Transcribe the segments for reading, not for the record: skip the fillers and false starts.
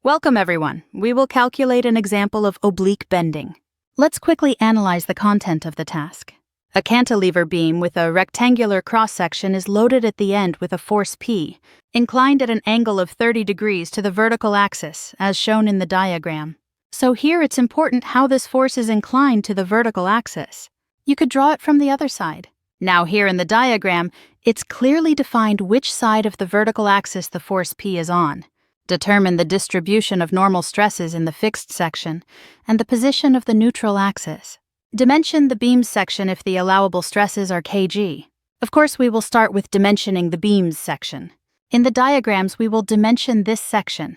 Welcome everyone. We will calculate an example of oblique bending. Let's quickly analyze the content of the task. A cantilever beam with a rectangular cross-section is loaded at the end with a force P, inclined at an angle of 30 degrees to the vertical axis, as shown in the diagram. So here it's important how this force is inclined to the vertical axis. You could draw it from the other side. Now here in the diagram, it's clearly defined which side of the vertical axis the force P is on. Determine the distribution of normal stresses in the fixed section and the position of the neutral axis. Dimension the beams section if the allowable stresses are kg. Of course, we will start with dimensioning the beams section. In the diagrams, we will dimension this section,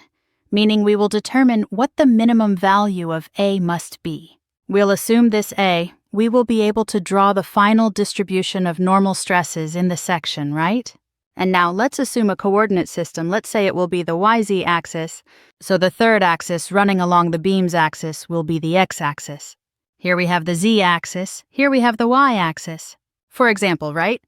meaning we will determine what the minimum value of A must be. We'll assume this A, we will be able to draw the final distribution of normal stresses in the section, right? And now let's assume a coordinate system. Let's say it will be the YZ axis, so the third axis running along the beam's axis will be the x-axis. Here we have the z-axis, here we have the y-axis. For example, right?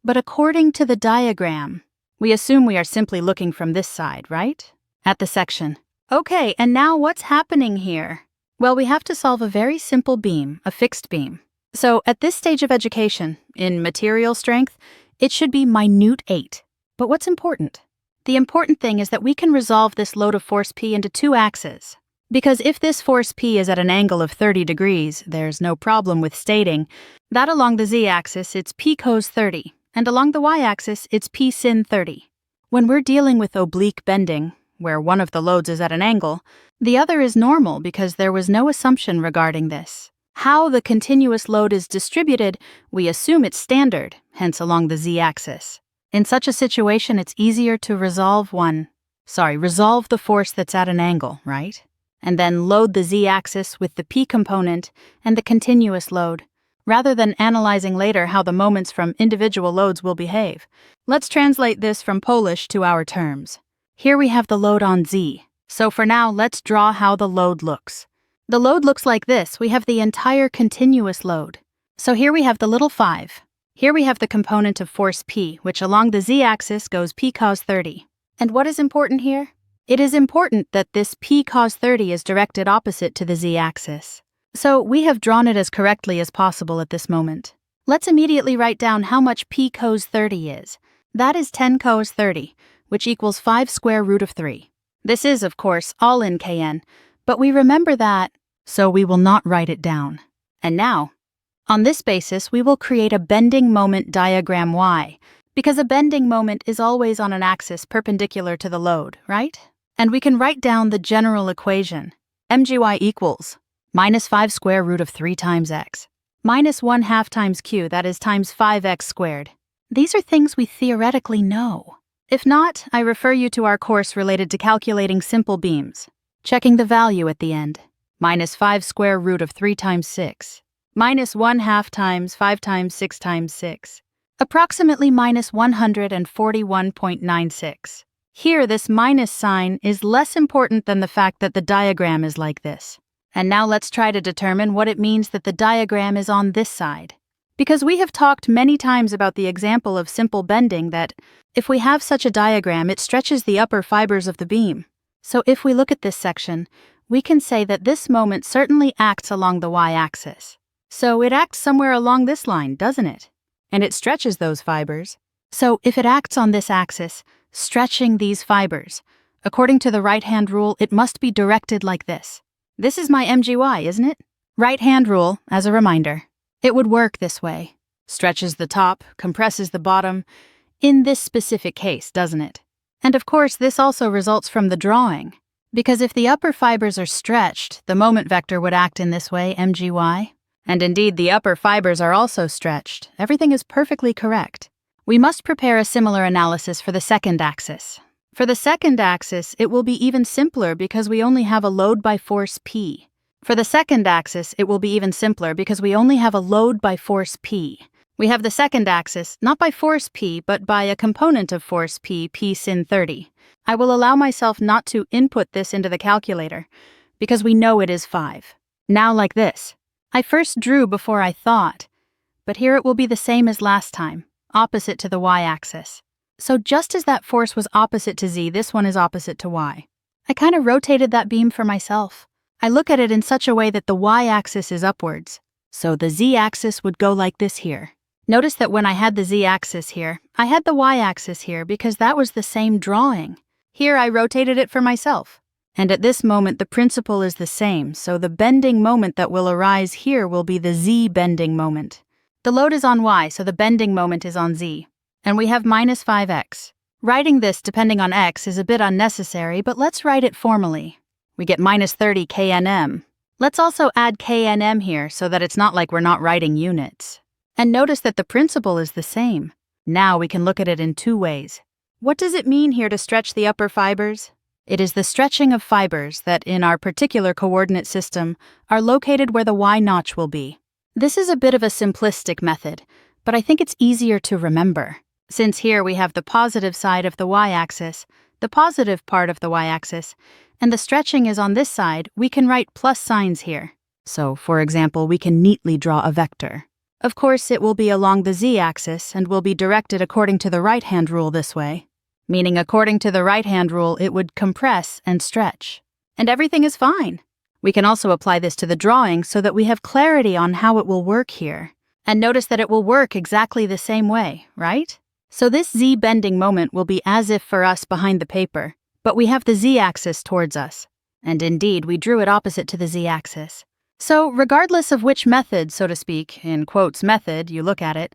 But according to the diagram, we assume we are simply looking from this side, right? At the section. Okay, and now what's happening here? Well, we have to solve a very simple beam, a fixed beam. So at this stage of education, in material strength, it should be minute 8. But what's important? The important thing is that we can resolve this load of force P into two axes. Because if this force P is at an angle of 30 degrees, there's no problem with stating that along the z-axis it's P cos 30, and along the y-axis it's P sin 30. When we're dealing with oblique bending, where one of the loads is at an angle, the other is normal because there was no assumption regarding this. How the continuous load is distributed, we assume it's standard, hence along the z-axis. In such a situation, it's easier to resolve the force that's at an angle, right? And then load the z-axis with the P component and the continuous load, rather than analyzing later how the moments from individual loads will behave. Let's translate this from Polish to our terms. Here we have the load on Z. So for now, let's draw how the load looks. The load looks like this. We have the entire continuous load. So here we have the little 5. Here we have the component of force P, which along the z-axis goes P cos 30. And what is important here? It is important that this P cos 30 is directed opposite to the z-axis. So we have drawn it as correctly as possible at this moment. Let's immediately write down how much P cos 30 is. That is 10 cos 30, which equals 5 square root of 3. This is, of course, all in Kn. But we remember that, so we will not write it down. And now, on this basis, we will create a bending moment diagram Y, because a bending moment is always on an axis perpendicular to the load, right? And we can write down the general equation. mgy equals minus 5 square root of 3 times x, minus 1/2 times q, that is times 5x squared. These are things we theoretically know. If not, I refer you to our course related to calculating simple beams. Checking the value at the end. Minus 5 square root of 3 times 6. Minus 1/2 times 5 times 6 times 6. Approximately minus 141.96. Here, this minus sign is less important than the fact that the diagram is like this. And now let's try to determine what it means that the diagram is on this side. Because we have talked many times about the example of simple bending that, if we have such a diagram, it stretches the upper fibers of the beam. So if we look at this section, we can say that this moment certainly acts along the y-axis. So it acts somewhere along this line, doesn't it? And it stretches those fibers. So if it acts on this axis, stretching these fibers, according to the right-hand rule, it must be directed like this. This is my mgy, isn't it? Right-hand rule, as a reminder. It would work this way. Stretches the top, compresses the bottom, in this specific case, doesn't it? And of course, this also results from the drawing, because if the upper fibers are stretched, the moment vector would act in this way, mgy. And indeed, the upper fibers are also stretched. Everything is perfectly correct. We must prepare a similar analysis for the second axis. For the second axis, it will be even simpler because we only have a load by force P. For the second axis, it will be even simpler because we only have a load by force P. We have the second axis, not by force P, but by a component of force P, P sin 30. I will allow myself not to input this into the calculator, because we know it is 5. Now like this. I first drew before I thought, but here it will be the same as last time, opposite to the y-axis. So just as that force was opposite to z, this one is opposite to y. I kind of rotated that beam for myself. I look at it in such a way that the y-axis is upwards. So the z-axis would go like this here. Notice that when I had the z-axis here, I had the y-axis here because that was the same drawing. Here I rotated it for myself. And at this moment the principle is the same, so the bending moment that will arise here will be the z bending moment. The load is on y, so the bending moment is on z. And we have minus 5x. Writing this depending on x is a bit unnecessary, but let's write it formally. We get minus 30 kNm. Let's also add kNm here so that it's not like we're not writing units. And notice that the principle is the same. Now we can look at it in two ways. What does it mean here to stretch the upper fibers? It is the stretching of fibers that, in our particular coordinate system, are located where the y notch will be. This is a bit of a simplistic method, but I think it's easier to remember. Since here we have the positive side of the y-axis, the positive part of the y-axis, and the stretching is on this side, we can write plus signs here. So, for example, we can neatly draw a vector. Of course, it will be along the z-axis and will be directed according to the right-hand rule this way. Meaning according to the right-hand rule, it would compress and stretch. And everything is fine. We can also apply this to the drawing so that we have clarity on how it will work here. And notice that it will work exactly the same way, right? So this z bending moment will be as if for us behind the paper, but we have the z-axis towards us. And indeed, we drew it opposite to the z-axis. So regardless of which method, so to speak, in quotes method, you look at it,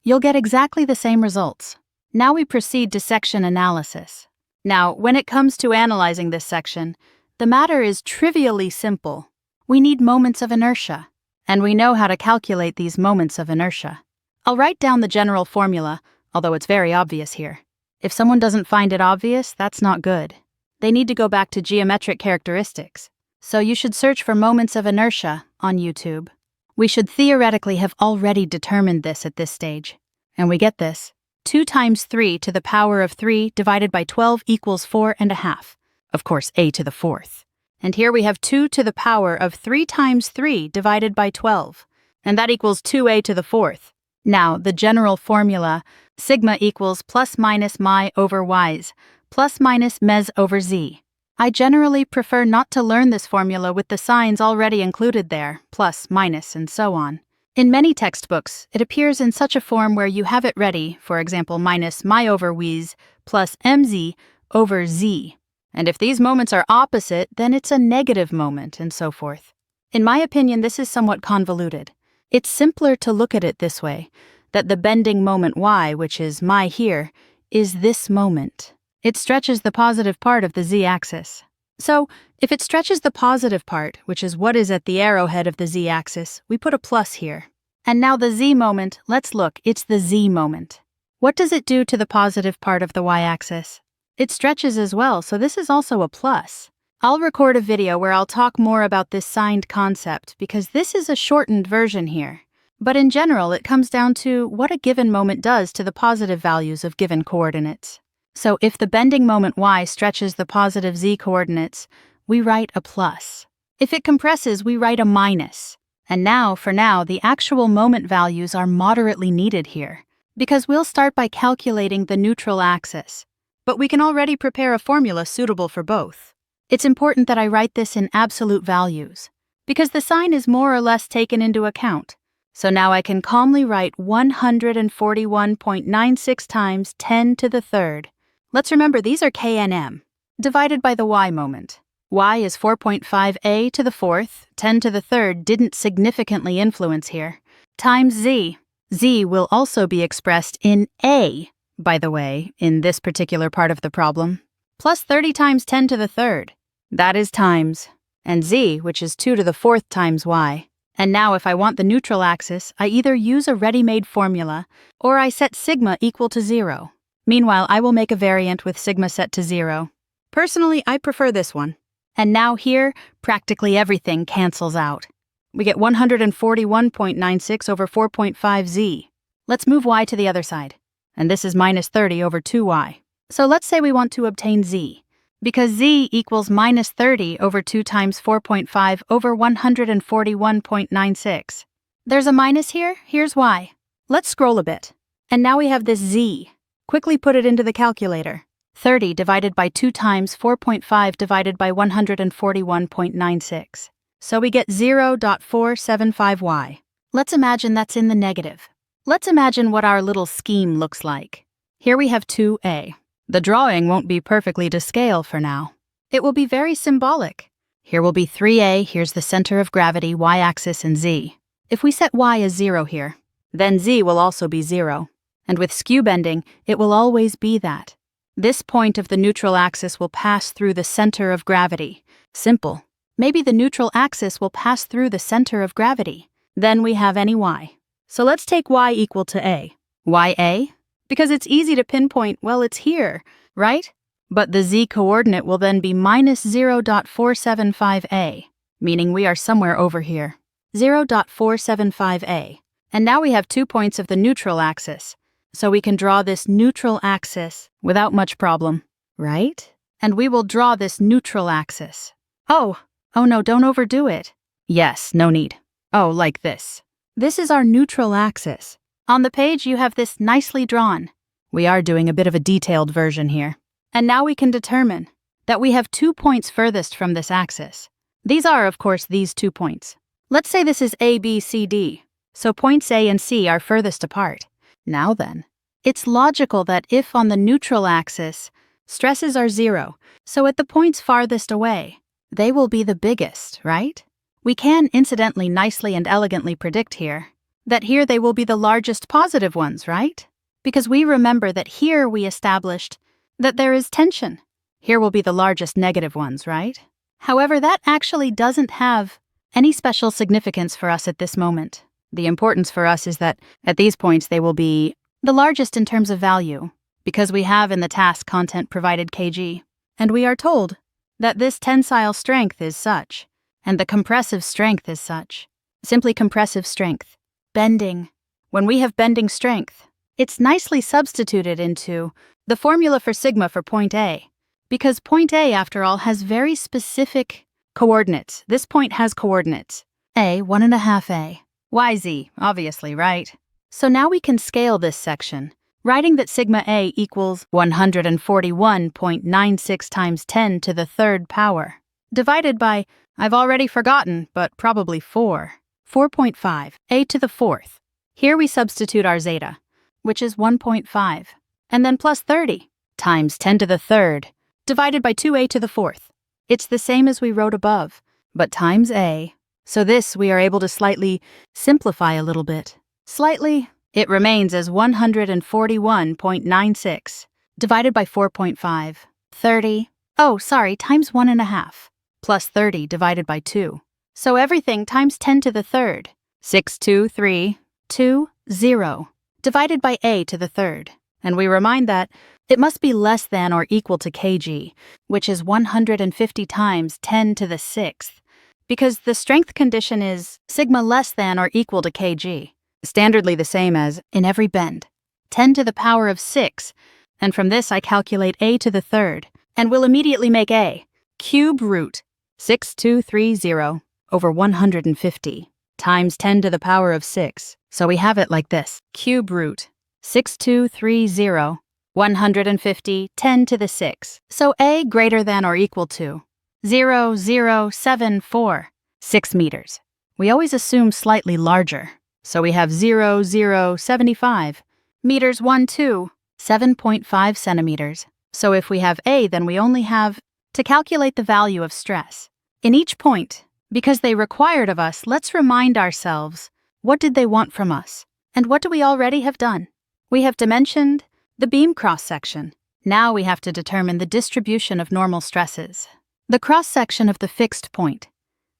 you'll get exactly the same results. Now we proceed to section analysis. Now, when it comes to analyzing this section, the matter is trivially simple. We need moments of inertia, and we know how to calculate these moments of inertia. I'll write down the general formula, although it's very obvious here. If someone doesn't find it obvious, that's not good. They need to go back to geometric characteristics. So you should search for moments of inertia on YouTube. We should theoretically have already determined this at this stage. And we get this. 2 times 3 to the power of 3 divided by 12 equals 4.5. Of course, a to the 4th. And here we have 2 to the power of 3 times 3 divided by 12. And that equals 2a to the 4th. Now, the general formula, sigma equals plus minus mi over y's, plus minus mes over z. I generally prefer not to learn this formula with the signs already included there, plus, minus, and so on. In many textbooks, it appears in such a form where you have it ready, for example, minus mi over y's plus mz over z. And if these moments are opposite, then it's a negative moment, and so forth. In my opinion, this is somewhat convoluted. It's simpler to look at it this way, that the bending moment y, which is mi here, is this moment. It stretches the positive part of the z-axis. So, if it stretches the positive part, which is what is at the arrowhead of the z-axis, we put a plus here. And now the z moment, let's look, it's the z moment. What does it do to the positive part of the y-axis? It stretches as well, so this is also a plus. I'll record a video where I'll talk more about this signed concept because this is a shortened version here. But in general, it comes down to what a given moment does to the positive values of given coordinates. So if the bending moment y stretches the positive z coordinates, we write a plus. If it compresses, we write a minus. And now, for now, the actual moment values are moderately needed here, because we'll start by calculating the neutral axis. But we can already prepare a formula suitable for both. It's important that I write this in absolute values, because the sign is more or less taken into account. So now I can calmly write 141.96 times 10 to the third. Let's remember these are kNm, divided by the y moment. Y is 4.5a to the fourth, 10 to the third didn't significantly influence here, times z. Z will also be expressed in a, by the way, in this particular part of the problem, plus 30 times 10 to the third. That is times, and z, which is 2 to the fourth times y. And now if I want the neutral axis, I either use a ready-made formula, or I set sigma equal to 0. Meanwhile, I will make a variant with sigma set to 0. Personally, I prefer this one. And now here, practically everything cancels out. We get 141.96 over 4.5z. Let's move y to the other side. And this is minus 30 over 2y. So let's say we want to obtain z. Because z equals minus 30 over 2 times 4.5 over 141.96. There's a minus here, here's y. Let's scroll a bit. And now we have this z. Quickly put it into the calculator. 30 divided by 2 times 4.5 divided by 141.96. So we get 0.475y. Let's imagine that's in the negative. Let's imagine what our little scheme looks like. Here we have 2a. The drawing won't be perfectly to scale for now. It will be very symbolic. Here will be 3a, here's the center of gravity, y-axis, and z. If we set y as 0 here, then z will also be 0. And with skew bending, it will always be that. This point of the neutral axis will pass through the center of gravity. Simple. Maybe the neutral axis will pass through the center of gravity. Then we have any y. So let's take y equal to a. Why a? Because it's easy to pinpoint, well, it's here, right? But the z-coordinate will then be minus 0.475a, meaning we are somewhere over here. 0.475a. And now we have 2 points of the neutral axis, so we can draw this neutral axis without much problem, right? And we will draw this neutral axis. Oh no, don't overdo it. Yes, no need. Oh, like this. This is our neutral axis. On the page, you have this nicely drawn. We are doing a bit of a detailed version here. And now we can determine that we have 2 points furthest from this axis. These are, of course, these 2 points. Let's say this is A, B, C, D. So points A and C are furthest apart. Now then, it's logical that if on the neutral axis, stresses are 0, so at the points farthest away, they will be the biggest, right? We can incidentally nicely and elegantly predict here that here they will be the largest positive ones, right? Because we remember that here we established that there is tension. Here will be the largest negative ones, right? However, that actually doesn't have any special significance for us at this moment. The importance for us is that at these points they will be the largest in terms of value, because we have in the task content provided kg, and we are told that this tensile strength is such, and the compressive strength is such. Simply compressive strength. Bending. When we have bending strength, it's nicely substituted into the formula for sigma for point A, because point A, after all, has very specific coordinates. This point has coordinates. A, 1.5a. YZ, obviously, right? So now we can scale this section, writing that sigma A equals 141.96 times 10 to the third power, divided by, I've already forgotten, but probably 4.5, a to the fourth. Here we substitute our zeta, which is 1.5, and then plus 30 times 10 to the third, divided by 2a to the fourth. It's the same as we wrote above, but times a. So this we are able to slightly simplify a little bit. Slightly, it remains as 141.96, divided by 4.5, 30, times 1.5, plus 30 divided by 2. So everything times 10 to the third, 62320, divided by a to the third. And we remind that it must be less than or equal to kg, which is 150 times 10 to the sixth, because the strength condition is sigma less than or equal to kg, standardly the same as in every bend, 10 to the power of 6, and from this I calculate a to the third, and will immediately make a cube root 6230 over 150 times 10 to the power of 6. So we have it like this, cube root 6230, 150, 10 to the 6. So a greater than or equal to 0.074, 6 meters. We always assume slightly larger, so we have 0.075 meters 7.5 centimeters. So if we have a, then we only have to calculate the value of stress. In each point, because they required of us, let's remind ourselves, what did they want from us? And what do we already have done? We have dimensioned the beam cross-section. Now we have to determine the distribution of normal stresses. The cross-section of the fixed point.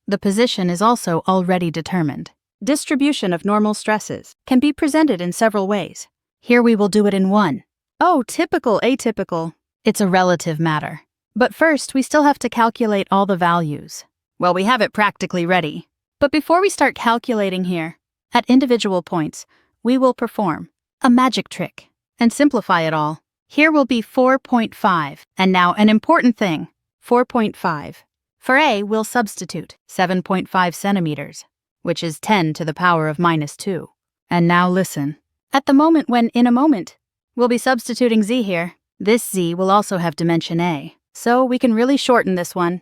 The position is also already determined. Distribution of normal stresses can be presented in several ways. Here we will do it in one. Oh, typical, atypical. It's a relative matter. But first, we still have to calculate all the values. Well, we have it practically ready. But before we start calculating here, at individual points, we will perform a magic trick and simplify it all. Here will be 4.5, and now an important thing, 4.5. For a, we'll substitute 7.5 centimeters, which is 10 to the power of minus 2. And now listen. At the moment when, in a moment, we'll be substituting z here, This z will also have dimension a, so we can really shorten this one.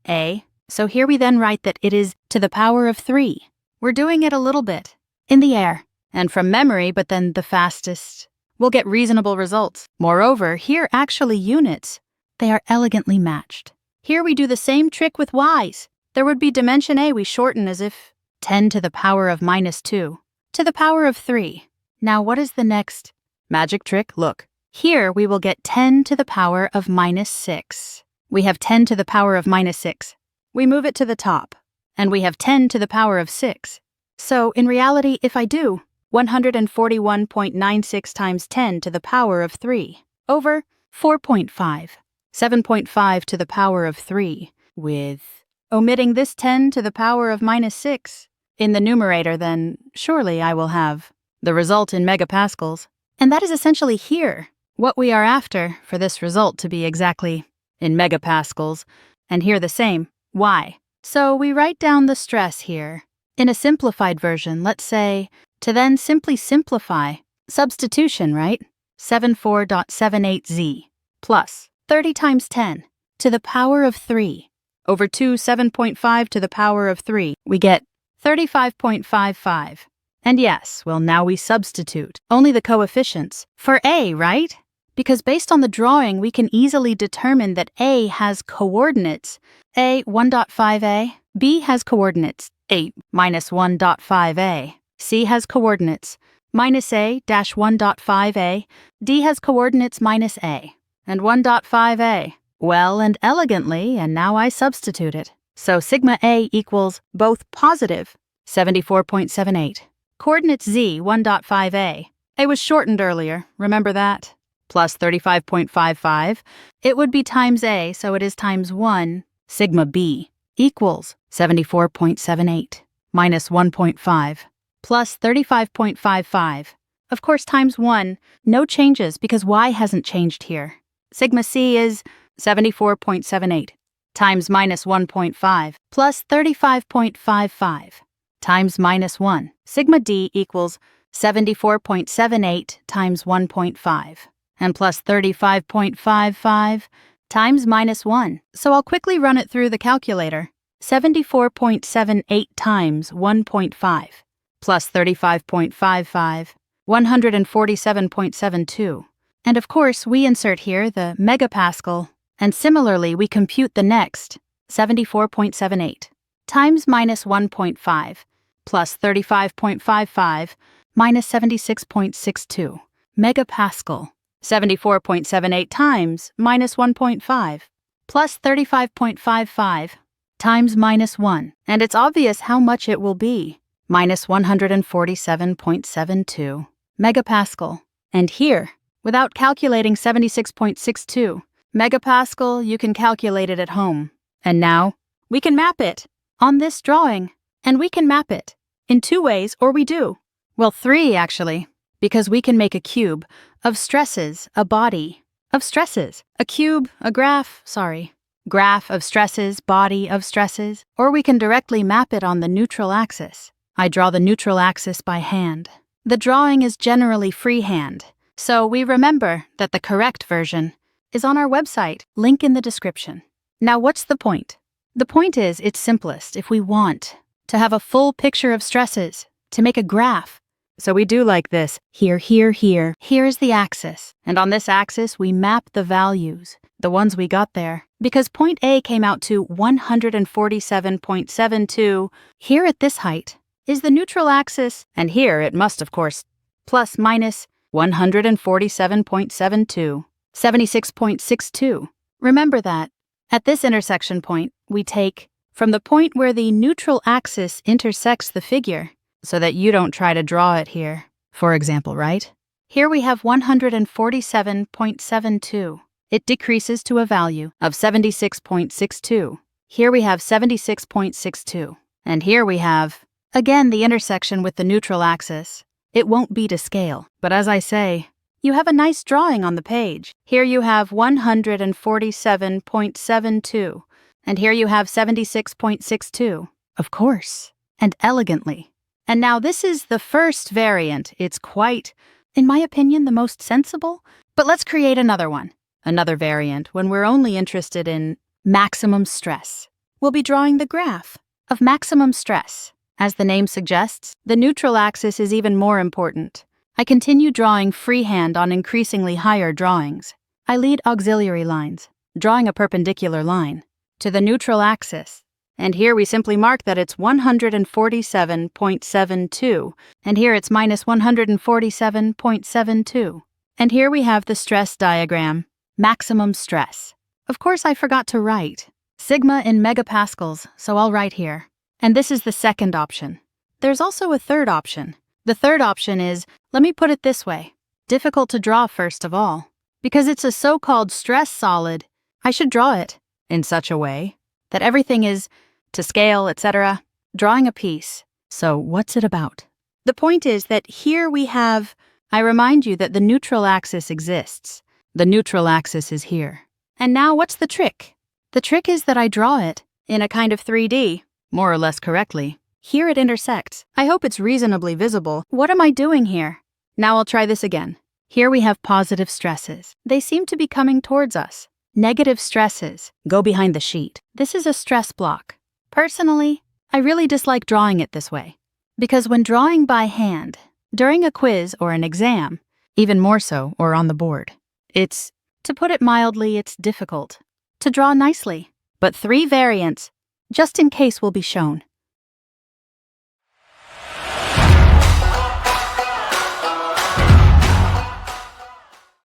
A. So here we then write that it is to the power of 3. We're doing it a little bit in the air and from memory, but then the fastest. We'll get reasonable results. Moreover, here actually units. They are elegantly matched. Here we do the same trick with y's. There would be dimension a we shorten as if 10 to the power of minus 2 to the power of 3. Now what is the next magic trick? Look, here we will get 10 to the power of minus 6. We have 10 to the power of minus 6. We move it to the top, and we have 10 to the power of 6. So in reality, if I do 141.96 times 10 to the power of 3 over 4.5, 7.5 to the power of 3, with omitting this 10 to the power of minus 6 in the numerator, then surely I will have the result in megapascals. And that is essentially here what we are after for this result to be exactly in megapascals, and here the same, y. So we write down the stress here. In a simplified version, let's say, to then simply simplify, substitution, right? 74.78z plus 30 times 10 to the power of 3 over 2 7.5 to the power of 3. We get 35.55. And yes, well, now we substitute only the coefficients for a, right? Because based on the drawing, we can easily determine that a has coordinates a 1.5a, b has coordinates a minus 1.5a, c has coordinates minus a dash 1.5a, d has coordinates minus a and 1.5a. Well and elegantly, and now I substitute it. So sigma a equals both positive 74.78. Coordinates z 1.5a. A was shortened earlier, remember that? Plus 35.55. It would be times a, so it is times 1. Sigma b equals 74.78 minus 1.5 plus 35.55. Of course, times 1. No changes because y hasn't changed here. Sigma c is 74.78 times minus 1.5 plus 35.55 times minus 1. Sigma d equals 74.78 times 1.5 and plus 35.55 times minus 1. So I'll quickly run it through the calculator. 74.78 times 1.5 plus 35.55, 147.72. And of course, we insert here the megapascal, and similarly we compute the next, 74.78 times minus 1.5 plus 35.55 minus 76.62 megapascal. 74.78 times minus 1.5 plus 35.55 times minus 1. And it's obvious how much it will be. Minus 147.72 megapascal. And here, without calculating 76.62 megapascal, you can calculate it at home. And now, we can map it on this drawing. And we can map it in 2 ways, or we do. Well, 3 actually, because we can make a cube of stresses, a body of stresses, a cube, a graph of stresses, body of stresses, or we can directly map it on the neutral axis. I draw the neutral axis by hand. The drawing is generally freehand, so we remember that the correct version is on our website, link in the description. Now what's the point? The point is it's simplest if we want to have a full picture of stresses, to make a graph. So we do like this, here, here, here. Here's the axis, and on this axis we map the values, the ones we got there. Because point A came out to 147.72, here at this height is the neutral axis, and here it must, of course, plus minus 147.72, 76.62. Remember that. At this intersection point, we take from the point where the neutral axis intersects the figure, so that you don't try to draw it here, for example, right? Here we have 147.72. It decreases to a value of 76.62. Here we have 76.62. And here we have, again, the intersection with the neutral axis. It won't be to scale, but as I say, you have a nice drawing on the page. Here you have 147.72, and here you have 76.62, of course, and elegantly. And now this is the first variant. It's quite, in my opinion, the most sensible. But let's create another one. Another variant, when we're only interested in maximum stress, we'll be drawing the graph of maximum stress. As the name suggests, the neutral axis is even more important. I continue drawing freehand on increasingly higher drawings. I lead auxiliary lines, drawing a perpendicular line to the neutral axis. And here we simply mark that it's 147.72, and here it's minus 147.72. And here we have the stress diagram, maximum stress. Of course, I forgot to write sigma in megapascals, so I'll write here. And this is the second option. There's also a third option. The third option is, let me put it this way, difficult to draw first of all. Because it's a so-called stress solid, I should draw it in such a way that everything is to scale, etc., drawing a piece. So what's it about? The point is that here we have, I remind you that the neutral axis exists. The neutral axis is here. And now what's the trick? The trick is that I draw it in a kind of 3D, more or less correctly. Here it intersects. I hope it's reasonably visible. What am I doing here? Now I'll try this again. Here we have positive stresses. They seem to be coming towards us. Negative stresses go behind the sheet. This is a stress block. Personally, I really dislike drawing it this way. Because when drawing by hand, during a quiz or an exam, even more so, or on the board, it's, to put it mildly, it's difficult to draw nicely. But 3 variants, just in case, will be shown.